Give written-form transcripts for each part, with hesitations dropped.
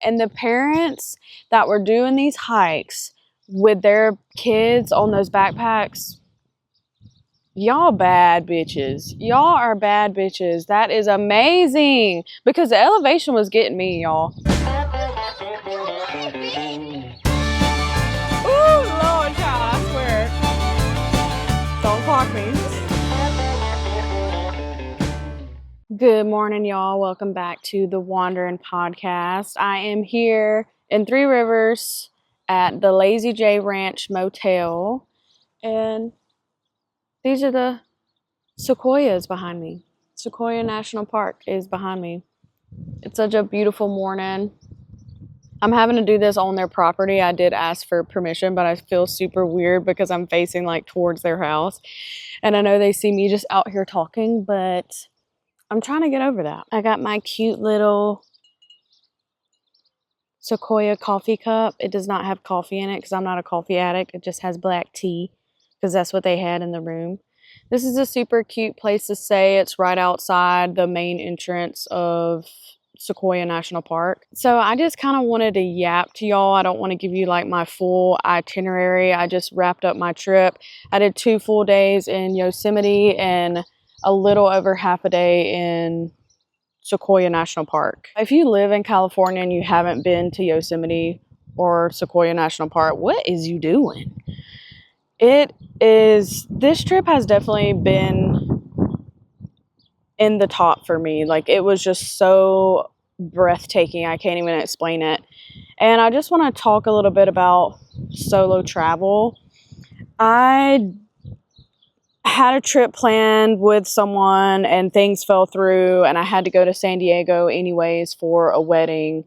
And the parents that were doing these hikes with their kids on those backpacks, y'all bad bitches. Y'all are bad bitches. That is amazing, because the elevation was getting me, y'all. Ooh, Lord, child, I swear. Don't clock me. Good morning, y'all. Welcome back to the Wandering Podcast. I am here in Three Rivers at the Lazy J Ranch Motel, and these are the sequoias behind me. Sequoia National Park is behind me. It's such a beautiful morning. I'm having to do this on their property. I did ask for permission, but I feel super weird because I'm facing like towards their house. And I know they see me just out here talking, but I'm trying to get over that. I got my cute little Sequoia coffee cup. It does not have coffee in it because I'm not a coffee addict. It just has black tea because that's what they had in the room. This is a super cute place to stay. It's right outside the main entrance of Sequoia National Park. So I just kind of wanted to yap to y'all. I don't want to give you like my full itinerary. I just wrapped up my trip. I did 2 full days in Yosemite and a little over half a day in Sequoia National Park. If you live in California and you haven't been to Yosemite or Sequoia National Park, what is you doing? This trip has definitely been in the top for me. Like, it was just so breathtaking. I can't even explain it. And I just want to talk a little bit about solo travel. I had a trip planned with someone and things fell through, and I had to go to San Diego anyways for a wedding.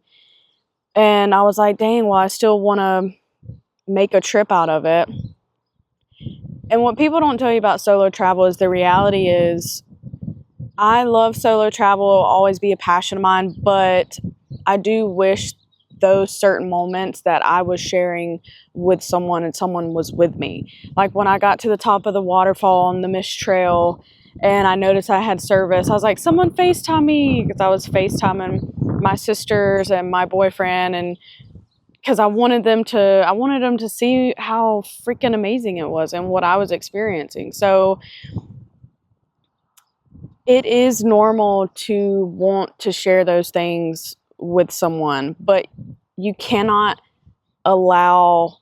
And I was like, dang, well, I still want to make a trip out of it. And what people don't tell you about solo travel is the reality is I love solo travel, it'll always be a passion of mine, but I do wish those certain moments that I was sharing with someone and someone was with me. Like when I got to the top of the waterfall on the Mist Trail and I noticed I had service, I was like, someone FaceTime me, because I was FaceTiming my sisters and my boyfriend, and because I wanted them to see how freaking amazing it was and what I was experiencing. So it is normal to want to share those things with someone, but you cannot allow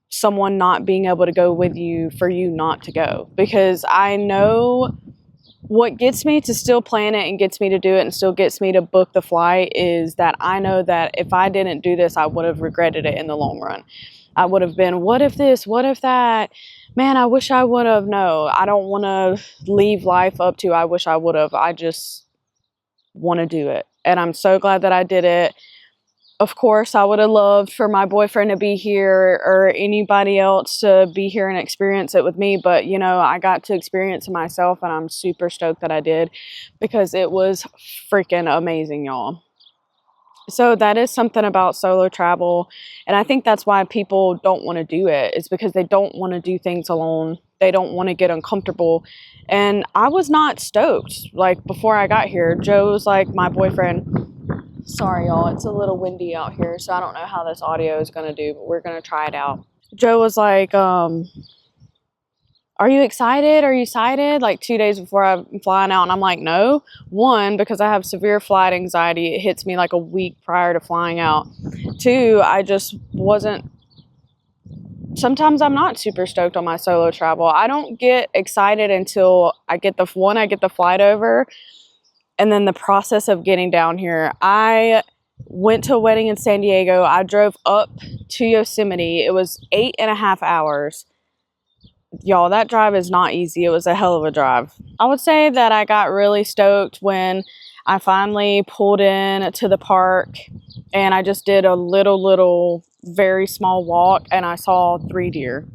someone not being able to go with you for you not to go. Because I know what gets me to still plan it and gets me to do it and still gets me to book the flight is that I know that if I didn't do this, I would have regretted it in the long run. I would have been, what if this, what if that? Man, I wish I would have. No, I don't want to leave life up to I wish I would have. I just want to do it. And I'm so glad that I did it. Of course, I would have loved for my boyfriend to be here or anybody else to be here and experience it with me. But, you know, I got to experience it myself, and I'm super stoked that I did because it was freaking amazing, y'all. So that is something about solo travel. And I think that's why people don't want to do it. It's because they don't want to do things alone. They don't want to get uncomfortable. And I was not stoked. Like, before I got here, Joe was like, my boyfriend, sorry y'all, it's a little windy out here, so I don't know how this audio is going to do, but we're going to try it out. Joe was like, are you excited? Are you excited? Like 2 days before I'm flying out. And I'm like, no. One, because I have severe flight anxiety. It hits me like a week prior to flying out. Two, I just wasn't. Sometimes I'm not super stoked on my solo travel. I don't get excited until I get the flight over. And then the process of getting down here. I went to a wedding in San Diego. I drove up to Yosemite. It was 8.5 hours. Y'all, that drive is not easy. It was a hell of a drive. I would say that I got really stoked when I finally pulled in to the park and I just did a little, very small walk and I saw 3 deer.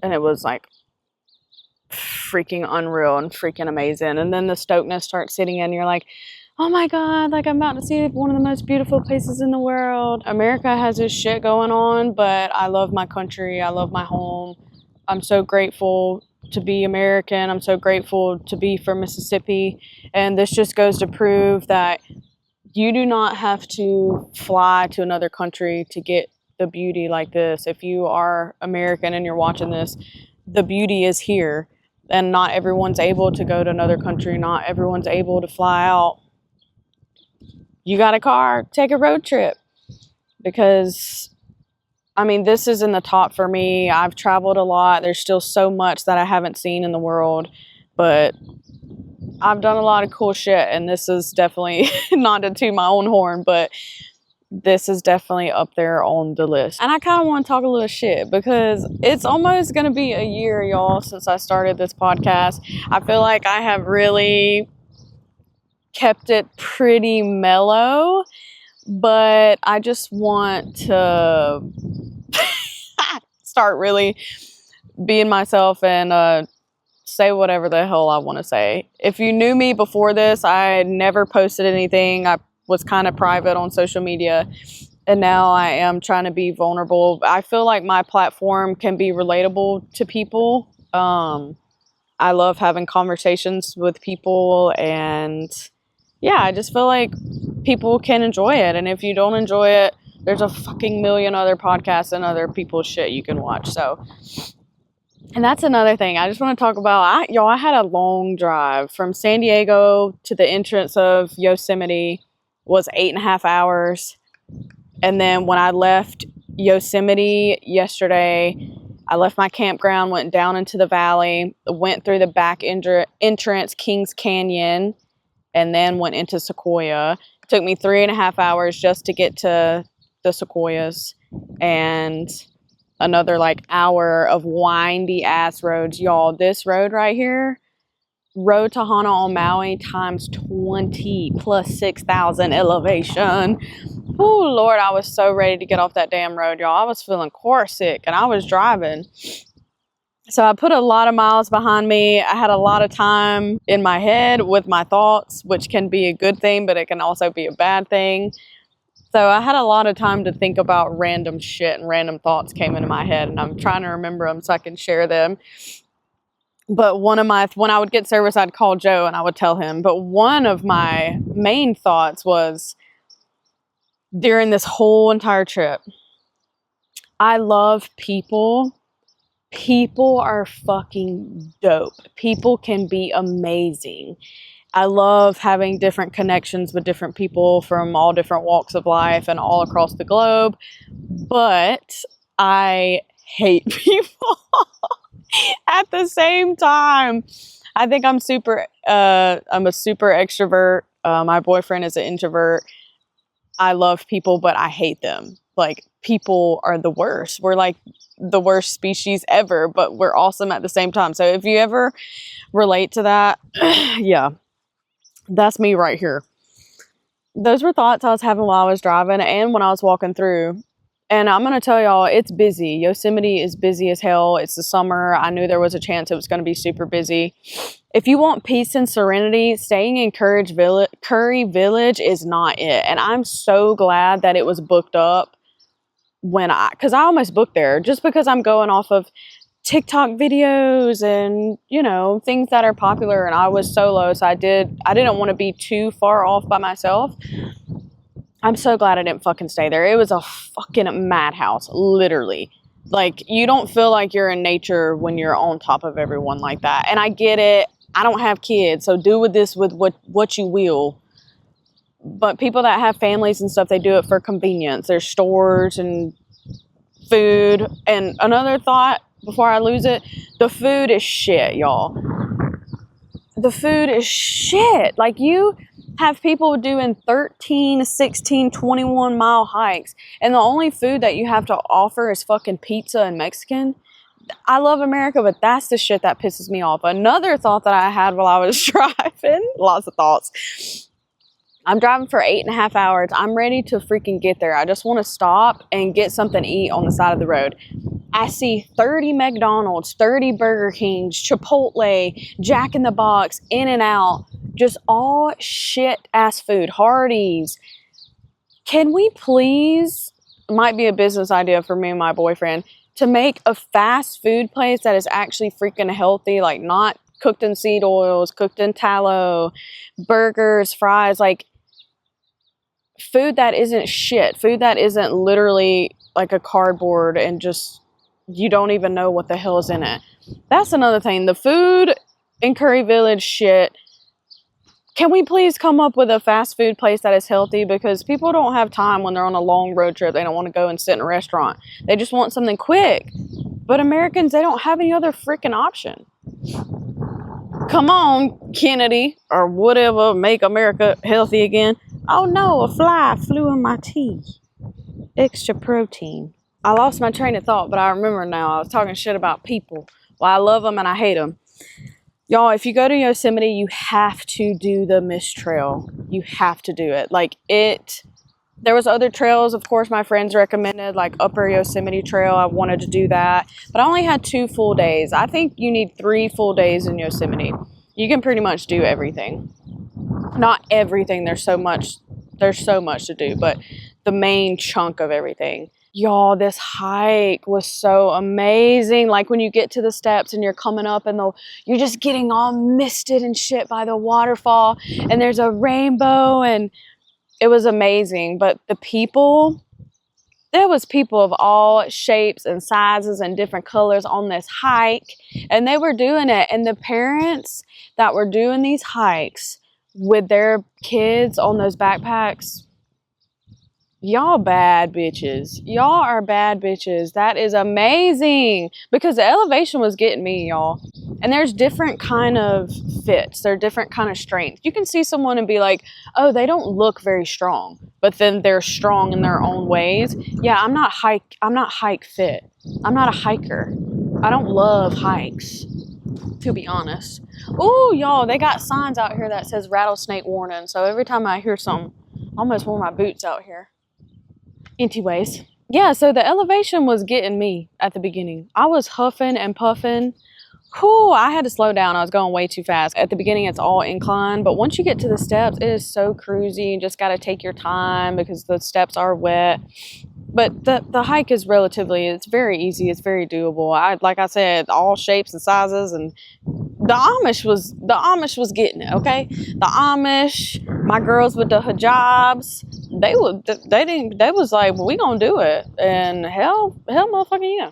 And it was like freaking unreal and freaking amazing. And then the stokeness starts sitting in. You're like, oh my God, like I'm about to see one of the most beautiful places in the world. America has this shit going on, but I love my country. I love my home. I'm so grateful to be American. I'm so grateful to be from Mississippi. And this just goes to prove that You do not have to fly to another country to get the beauty like this. If you are American and you're watching this, the beauty is here. And not everyone's able to go to another country. Not everyone's able to fly out. You got a car, take a road trip. Because, I mean, this is in the top for me. I've traveled a lot. There's still so much that I haven't seen in the world. But I've done a lot of cool shit. And this is definitely, not to toot my own horn, but this is definitely up there on the list. And I kind of want to talk a little shit because it's almost going to be a year, y'all, since I started this podcast. I feel like I have really kept it pretty mellow, but I just want to start really being myself and say whatever the hell I want to say. If you knew me before this, I never posted anything. I was kind of private on social media, and now I am trying to be vulnerable. I feel like my platform can be relatable to people. I love having conversations with people, and yeah, I just feel like people can enjoy it. And if you don't enjoy it, there's a fucking million other podcasts and other people's shit you can watch. So, and that's another thing I just want to talk about. I had a long drive from San Diego to the entrance of Yosemite. Was 8.5 hours. And then when I left Yosemite yesterday, I left my campground, went down into the valley, went through the back entrance, Kings Canyon, and then went into Sequoia. It took me 3.5 hours just to get to the Sequoias, and another like hour of windy ass roads. Y'all, this road right here, Road to Hana on Maui times 20 plus 6,000 elevation. Oh, Lord, I was so ready to get off that damn road, y'all. I was feeling car sick, and I was driving. So I put a lot of miles behind me. I had a lot of time in my head with my thoughts, which can be a good thing, but it can also be a bad thing. So I had a lot of time to think about random shit, and random thoughts came into my head, and I'm trying to remember them so I can share them. But when I would get service, I'd call Joe and I would tell him. But one of my main thoughts was during this whole entire trip, I love people. People are fucking dope. People can be amazing. I love having different connections with different people from all different walks of life and all across the globe. But I hate people. At the same time, I think I'm a super extrovert. My boyfriend is an introvert. I love people, but I hate them. Like, people are the worst. We're like the worst species ever, but we're awesome at the same time. So if you ever relate to that, yeah, that's me right here. Those were thoughts I was having while I was driving and when I was walking through. And I'm going to tell y'all, it's busy. Yosemite is busy as hell. It's the summer. I knew there was a chance it was going to be super busy. If you want peace and serenity, staying in Curry Village is not it. And I'm so glad that it was booked up because I almost booked there just because I'm going off of TikTok videos and, you know, things that are popular. And I was solo, so I didn't want to be too far off by myself. I'm so glad I didn't fucking stay there. It was a fucking madhouse, literally. Like, you don't feel like you're in nature when you're on top of everyone like that. And I get it. I don't have kids, so do with this with what you will. But people that have families and stuff, they do it for convenience. There's stores and food. And another thought before I lose it, the food is shit, y'all. The food is shit. Like, you have people doing 13, 16, 21 mile hikes, and the only food that you have to offer is fucking pizza and Mexican. I love America, but that's the shit that pisses me off. Another thought that I had while I was driving, lots of thoughts. I'm driving for 8.5 hours. I'm ready to freaking get there. I just want to stop and get something to eat on the side of the road. I see 30 McDonald's, 30 Burger Kings, Chipotle, Jack in the Box, In-N-Out, just all shit ass food, Hardee's. Can we please, might be a business idea for me and my boyfriend, to make a fast food place that is actually freaking healthy, like not cooked in seed oils, cooked in tallow, burgers, fries, like, food that isn't shit, food that isn't literally like a cardboard and just you don't even know what the hell is in it. That's another thing. The food in Curry Village shit. Can we please come up with a fast food place that is healthy? Because people don't have time when they're on a long road trip. They don't want to go and sit in a restaurant. They just want something quick. But Americans, they don't have any other freaking option. Come on, Kennedy, or whatever, make America healthy again. Oh no, a fly flew in my tea. Extra protein. I lost my train of thought, but I remember now. I was talking shit about people. Well, I love them and I hate them. Y'all, if you go to Yosemite, you have to do the mist trail. You have to do it. Like it, there was other trails, of course, my friends recommended, like Upper Yosemite Trail. I wanted to do that, but I only had 2 full days. I think you need 3 full days in Yosemite. You can pretty much do everything. Not everything. There's so much to do, but the main chunk of everything. Y'all, this hike was so amazing. Like when you get to the steps and you're coming up and you're just getting all misted and shit by the waterfall and there's a rainbow and it was amazing. But the people, there was people of all shapes and sizes and different colors on this hike and they were doing it. And the parents that were doing these hikes with their kids on those backpacks, y'all bad bitches. Y'all are bad bitches. That is amazing because the elevation was getting me, y'all. And there's different kind of fits. There are different kind of strength. You can see someone and be like, oh, they don't look very strong, but then they're strong in their own ways. Yeah, I'm not hike fit. I'm not a hiker. I don't love hikes, to be honest. Oh, y'all, they got signs out here that says rattlesnake warning. So every time I hear something, I almost wore my boots out here. Anyways, yeah, so the elevation was getting me at the beginning. I was huffing and puffing. Whew, I had to slow down. I was going way too fast. At the beginning, it's all incline, but once you get to the steps, it is so cruisy. You just got to take your time because the steps are wet. But the hike is it's very easy. It's very doable. Like I said, all shapes and sizes, and the Amish was getting it, okay? The Amish, my girls with the hijabs, they was like, well, we gonna do it. And hell motherfucking yeah.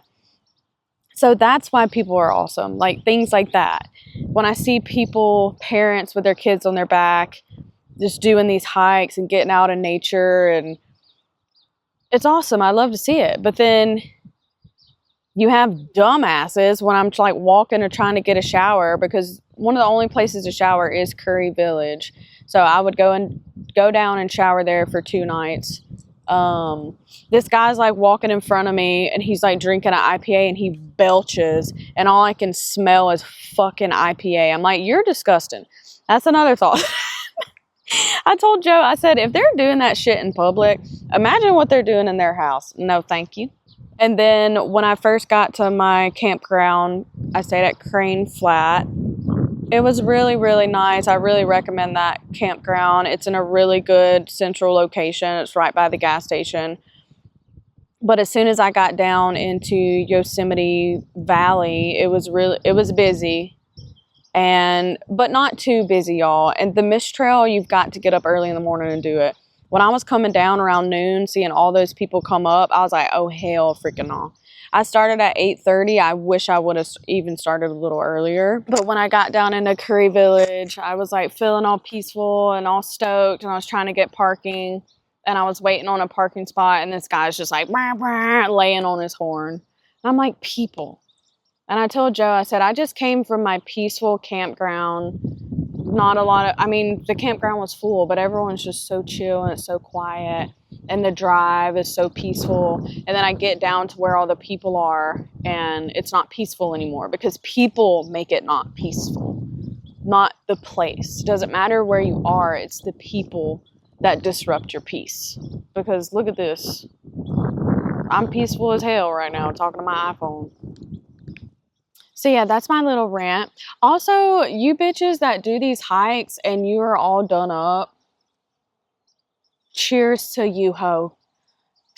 So that's why people are awesome. Like things like that. When I see parents with their kids on their back, just doing these hikes and getting out in nature, and it's awesome. I love to see it. But then you have dumbasses when I'm like walking or trying to get a shower, because one of the only places to shower is Curry Village. So I would go down and shower there for 2 nights. This guy's like walking in front of me and he's like drinking an IPA and he belches and all I can smell is fucking IPA. I'm like, you're disgusting. That's another thought. I told Joe, I said, if they're doing that shit in public, imagine what they're doing in their house. No, thank you. And then when I first got to my campground, I stayed at Crane Flat. It was really, really nice. I really recommend that campground. It's in a really good central location. It's right by the gas station. But as soon as I got down into Yosemite Valley, it was busy. But not too busy, y'all. And the mist trail, you've got to get up early in the morning and do it. When I was coming down around noon, seeing all those people come up, I was like, oh, hell freaking no. I started at 8:30. I wish I would have even started a little earlier. But when I got down into Curry Village, I was like feeling all peaceful and all stoked. And I was trying to get parking. And I was waiting on a parking spot. And this guy's just like, wah, wah, laying on his horn. And I'm like, people. And I told Joe, I said, I just came from my peaceful campground. The campground was full, but everyone's just so chill and it's so quiet. And the drive is so peaceful. And then I get down to where all the people are and it's not peaceful anymore because people make it not peaceful, not the place. It doesn't matter where you are. It's the people that disrupt your peace. Because look at this. I'm peaceful as hell right now talking to my iPhone. So yeah, that's my little rant. Also, you bitches that do these hikes and you are all done up, cheers to you, ho.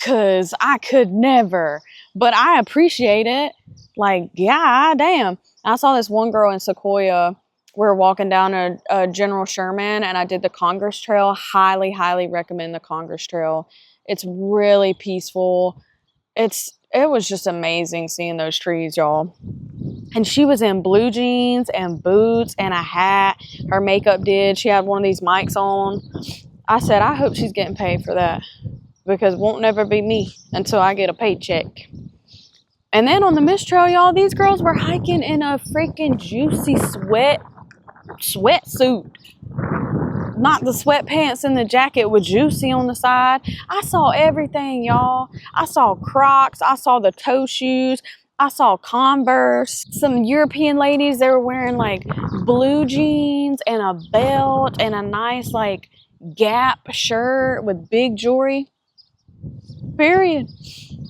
Cause I could never, but I appreciate it. Like, yeah, damn. I saw this one girl in Sequoia we're walking down a General Sherman, and I did the Congress Trail. Highly, highly recommend the Congress Trail. It's really peaceful. It was just amazing seeing those trees, y'all. And she was in blue jeans and boots and a hat. Her makeup did. She had one of these mics on. I said, I hope she's getting paid for that, because it won't never be me until I get a paycheck. And then on the mist trail, y'all, these girls were hiking in a freaking juicy sweatsuit. Not the sweatpants and the jacket with juicy on the side. I saw everything, y'all. I saw Crocs. I saw the toe shoes. I saw Converse. Some European ladies, they were wearing like blue jeans and a belt and a nice like Gap shirt with big jewelry. Period.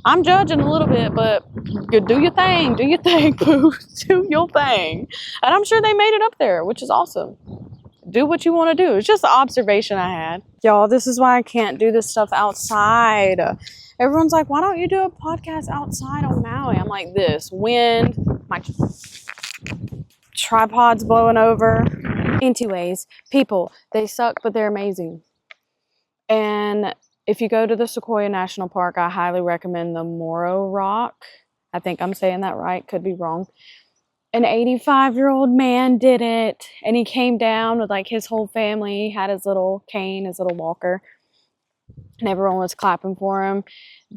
I'm judging a little bit, but do your thing. Do your thing, boo. Do your thing. And I'm sure they made it up there, which is awesome. Do what you want to do. It's just an observation I had. Y'all, this is why I can't do this stuff outside. Everyone's like, why don't you do a podcast outside on Maui? I'm like, this wind, my tripod's blowing over. In two ways, people, they suck, but they're amazing. And if you go to the Sequoia National Park, I highly recommend the Morro Rock. I think I'm saying that right. Could be wrong. An 85-year-old man did it, and he came down with like his whole family. He had his little cane, his little walker, and everyone was clapping for him.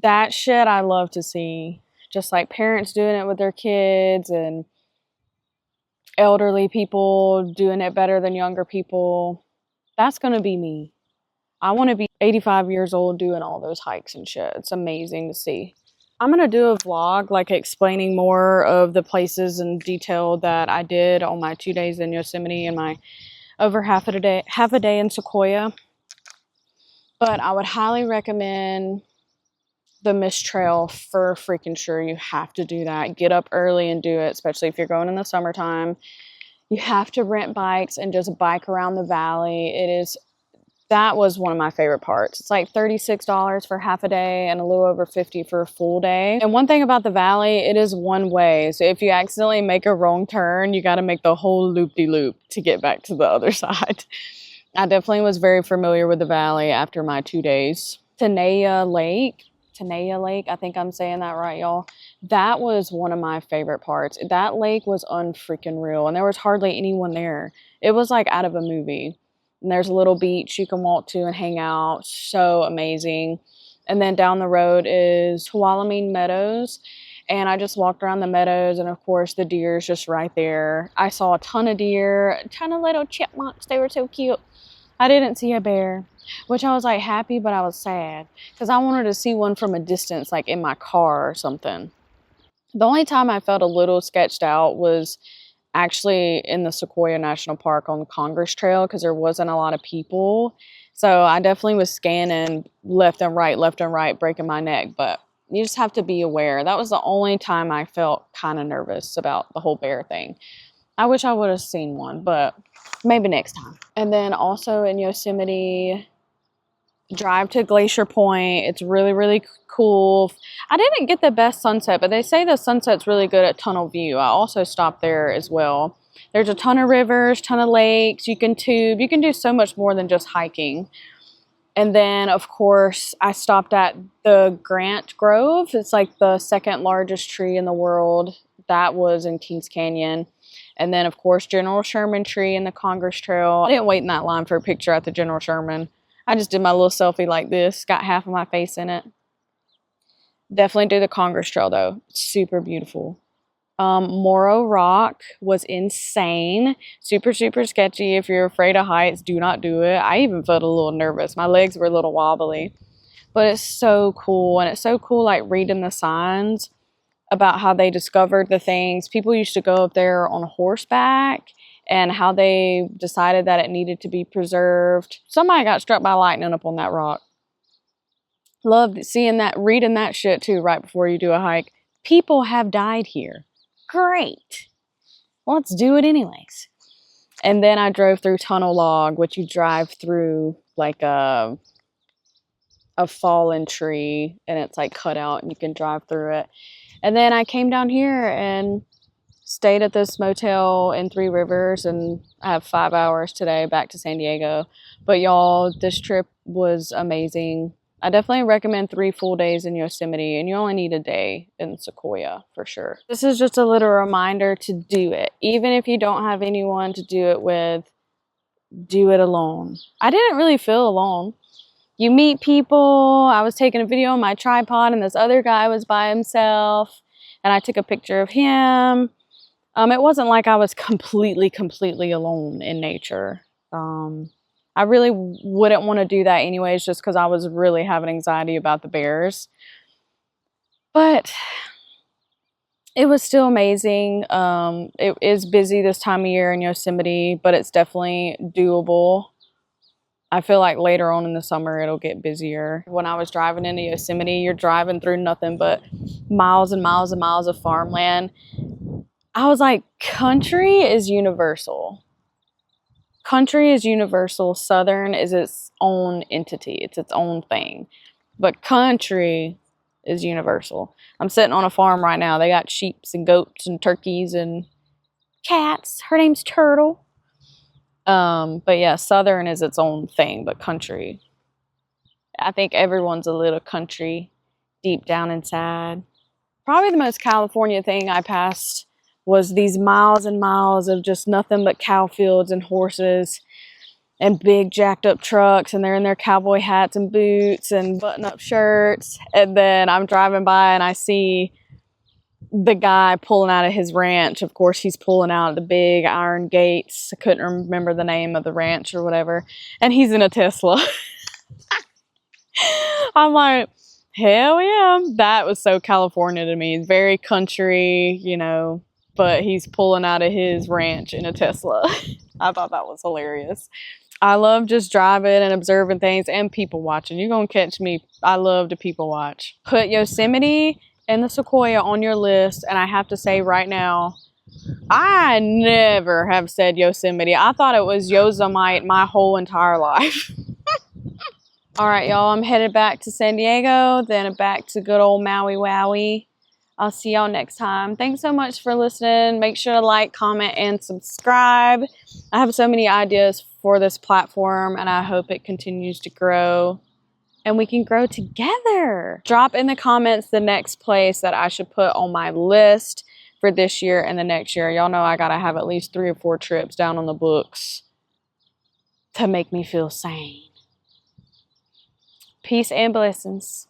That shit I love to see. Just like parents doing it with their kids and elderly people doing it better than younger people. That's going to be me. I want to be 85 years old doing all those hikes and shit. It's amazing to see. I'm going to do a vlog like explaining more of the places in detail that I did on my 2 days in Yosemite and my over half a day in Sequoia. But I would highly recommend the Mist Trail for freaking sure. You have to do that. Get up early and do it, especially if you're going in the summertime. You have to rent bikes and just bike around the valley. That was one of my favorite parts. It's like $36 for half a day and a little over $50 for a full day. And one thing about the valley, it is one way. So if you accidentally make a wrong turn, you got to make the whole loop-de-loop to get back to the other side. I definitely was very familiar with the valley after my 2 days. Tenaya Lake, I think I'm saying that right, y'all. That was one of my favorite parts. That lake was unfreaking real, and there was hardly anyone there. It was like out of a movie. And there's a little beach you can walk to and hang out. So amazing. And then down the road is Tuolumne Meadows. And I just walked around the meadows. And of course, the deer is just right there. I saw a ton of deer, a ton of little chipmunks. They were so cute. I didn't see a bear, which I was like happy, but I was sad. Because I wanted to see one from a distance, like in my car or something. The only time I felt a little sketched out was actually in the Sequoia National Park on the Congress Trail, because there wasn't a lot of people. So I definitely was scanning left and right, breaking my neck. But you just have to be aware. That was the only time I felt kind of nervous about the whole bear thing. I wish I would have seen one, but maybe next time. And then also in Yosemite, drive to Glacier Point. It's really, really cool. I didn't get the best sunset, but they say the sunset's really good at Tunnel View. I also stopped there as well. There's a ton of rivers, ton of lakes. You can tube. You can do so much more than just hiking. And then, of course, I stopped at the Grant Grove. It's like the second largest tree in the world. That was in Kings Canyon. And then, of course, General Sherman tree in the Congress Trail. I didn't wait in that line for a picture at the General Sherman. I just did my little selfie like this. Got half of my face in it. Definitely do the Congress Trail, though. It's super beautiful. Morro Rock was insane. Super, super sketchy. If you're afraid of heights, do not do it. I even felt a little nervous. My legs were a little wobbly. But it's so cool. And it's so cool, like, reading the signs about how they discovered the things. People used to go up there on horseback, and how they decided that it needed to be preserved. Somebody got struck by lightning up on that rock. Loved seeing that, reading that shit too right before you do a hike. People have died here. Great. Let's do it anyways. And then I drove through Tunnel Log, which you drive through like a fallen tree, and it's like cut out and you can drive through it. And then I came down here and stayed at this motel in Three Rivers, and I have 5 hours today back to San Diego. But y'all, this trip was amazing. I definitely recommend 3 full days in Yosemite, and you only need a day in Sequoia for sure. This is just a little reminder to do it. Even if you don't have anyone to do it with, do it alone. I didn't really feel alone. You meet people. I was taking a video on my tripod, and this other guy was by himself, and I took a picture of him. It wasn't like I was completely alone in nature. I really wouldn't want to do that anyways, just because I was really having anxiety about the bears. But it was still amazing. It is busy this time of year in Yosemite, but it's definitely doable. I feel like later on in the summer it'll get busier. When I was driving into Yosemite, you're driving through nothing but miles and miles and miles of farmland. I was like, country is universal. Country is universal. Southern is its own entity. It's its own thing. But country is universal. I'm sitting on a farm right now. They got sheep and goats and turkeys and cats. Her name's Turtle. But yeah, Southern is its own thing, but country, I think everyone's a little country deep down inside. Probably the most California thing I passed was these miles and miles of just nothing but cow fields and horses and big jacked up trucks, and they're in their cowboy hats and boots and button up shirts. And then I'm driving by and I see the guy pulling out of his ranch. Of course, he's pulling out the big iron gates. I couldn't remember the name of the ranch or whatever. And he's in a Tesla. I'm like, hell yeah. That was so California to me. Very country, you know, but he's pulling out of his ranch in a Tesla. I thought that was hilarious. I love just driving and observing things and people watching. You're going to catch me. I love to people watch. Put Yosemite and the Sequoia on your list, and I have to say right now, I never have said Yosemite. I thought it was Yosemite my whole entire life. All right, y'all, I'm headed back to San Diego, then back to good old Maui Wowie. I'll see y'all next time. Thanks so much for listening. Make sure to like, comment, and subscribe. I have so many ideas for this platform, and I hope it continues to grow and we can grow together. Drop in the comments the next place that I should put on my list for this year and the next year. Y'all know I gotta have at least 3 or 4 trips down on the books to make me feel sane. Peace and blessings.